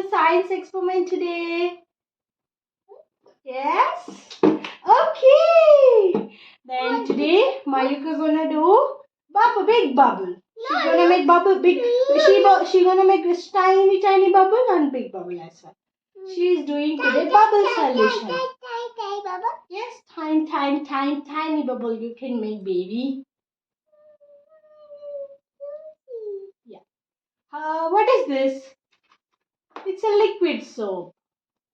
do a science experiment today? Yes? Okay. Then today, Mayookha gonna do big bubble. She's gonna make bubble big. She gonna make this tiny bubble and big bubble as well. She's doing today bubble solution. Yes, tiny bubble you can make, baby. Yeah. What is this? It's a liquid soap.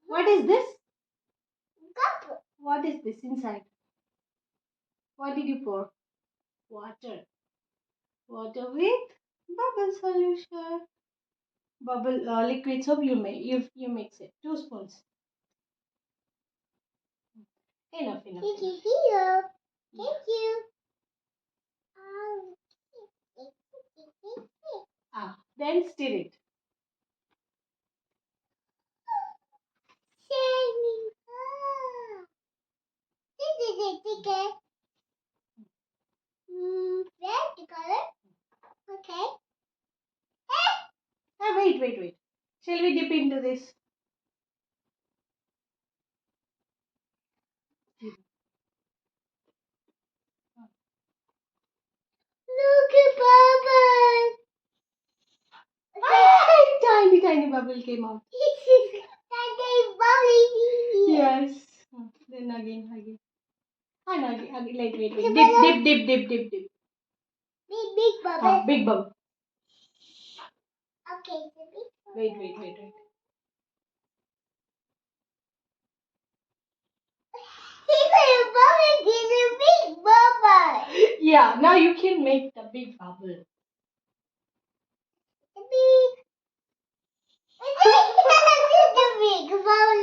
What is this? What is this inside? What did you pour? Water. Water with bubble solution. Bubble liquid soap. You mix it. 2 spoons. Enough. Thank you. Then stir it. Red color. Okay. Wait. Shall we dip into this? Look at bubble. Tiny bubble came out. Tiny bubble. Yes. Then again. And again. Wait. Dip. Big bubble. Big bubble. Okay. Wait. Big bubble. Yeah, now you can make the big bubble. Big bubble.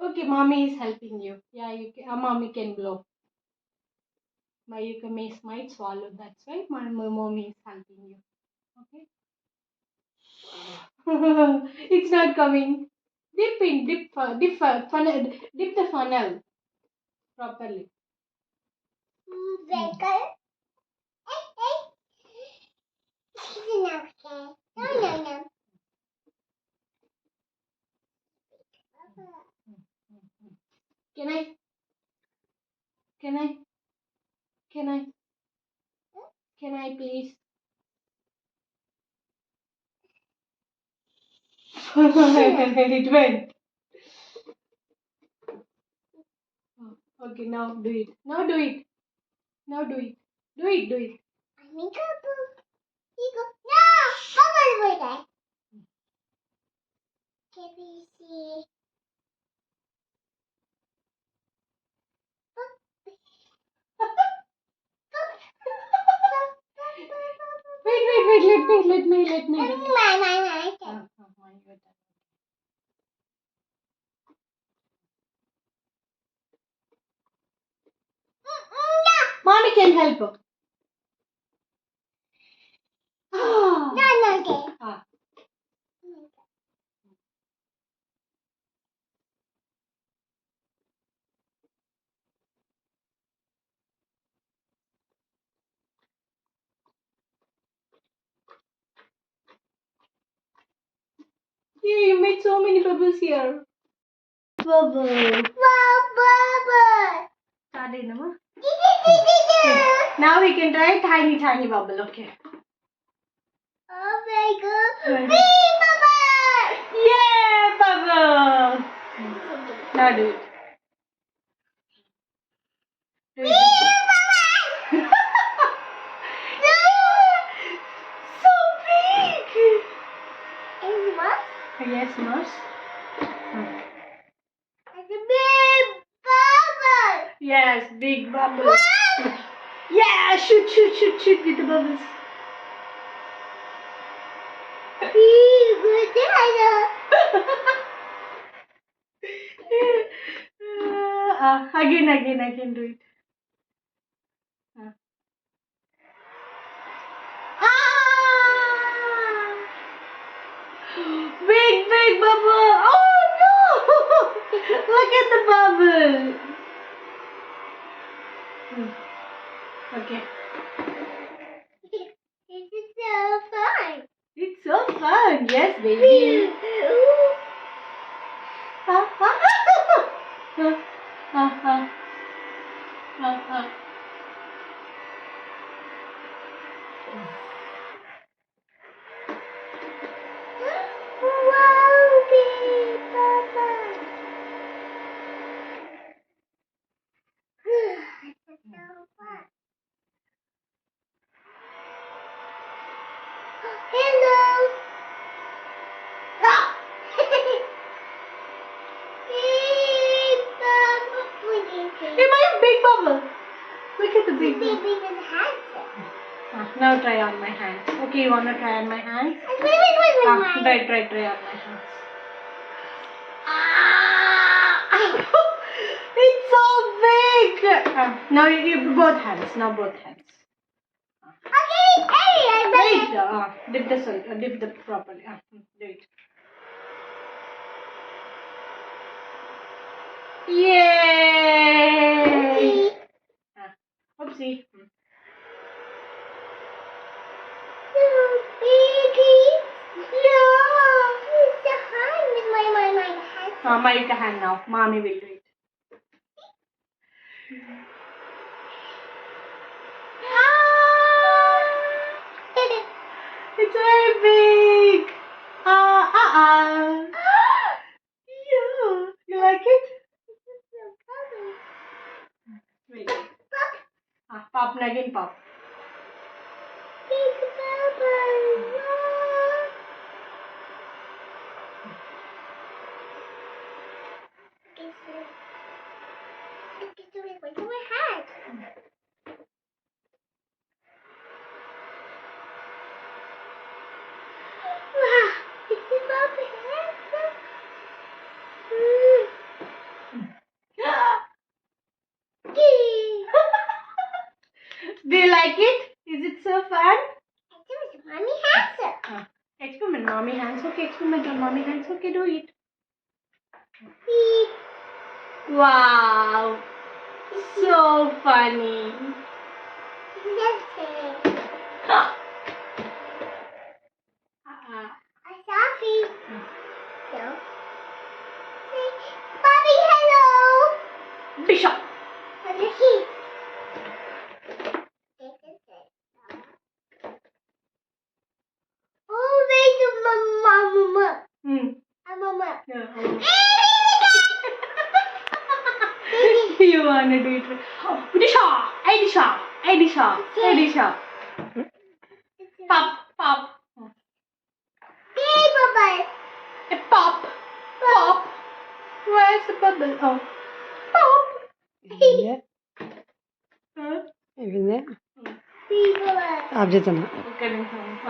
Okay, mommy is helping you. Yeah, mommy can blow. Mayookha might swallow. That's why my mommy is helping you. Okay. It's not coming. Dip the funnel properly. Red color. No. Can I? Can I please? It went. Okay, now do it. Do it. No, bubble with it. Can we see? Wait. Let me. My. Mommy can help her. No. Yeah, you made so many bubbles here. Bubble. Started, Nama. Now we can try tiny bubble. Okay. Oh my God. Yeah, bubble. Now do it. So big. Yes, Mars. Yes, big bubble. Yeah, shoot with the bubbles. Again, do it. Big bubble. Oh no! Look at the bubble. Okay. It's so fun. It's so fun. Yes, baby. see. Baby has hands. Now try on my hands. Okay, you wanna try on my hands? Wait. Try on my hands. Ah! It's so big. Now you both hands. Now both hands. Okay, hey, Wait. Dip the salt. Dip the properly. Do it. Yay! Oopsie. Mayookha hand now. Mommy will do it. It's very big. Yeah. You like it? Wait. Pop again, pop. Do you like it? Is it so fun? Experiment, mommy hands. Okay, experiment on mommy hands. Okay, do it. Wow, so funny. Bobby, hello. Bishop. Oh, wait, mama. Mama. Yeah. You wanna do it? Oh, Edisha. Pop. Big bubble. A pop. Where's the bubble? Oh, pop. Evinde Big bubble. abjatana. Okay, I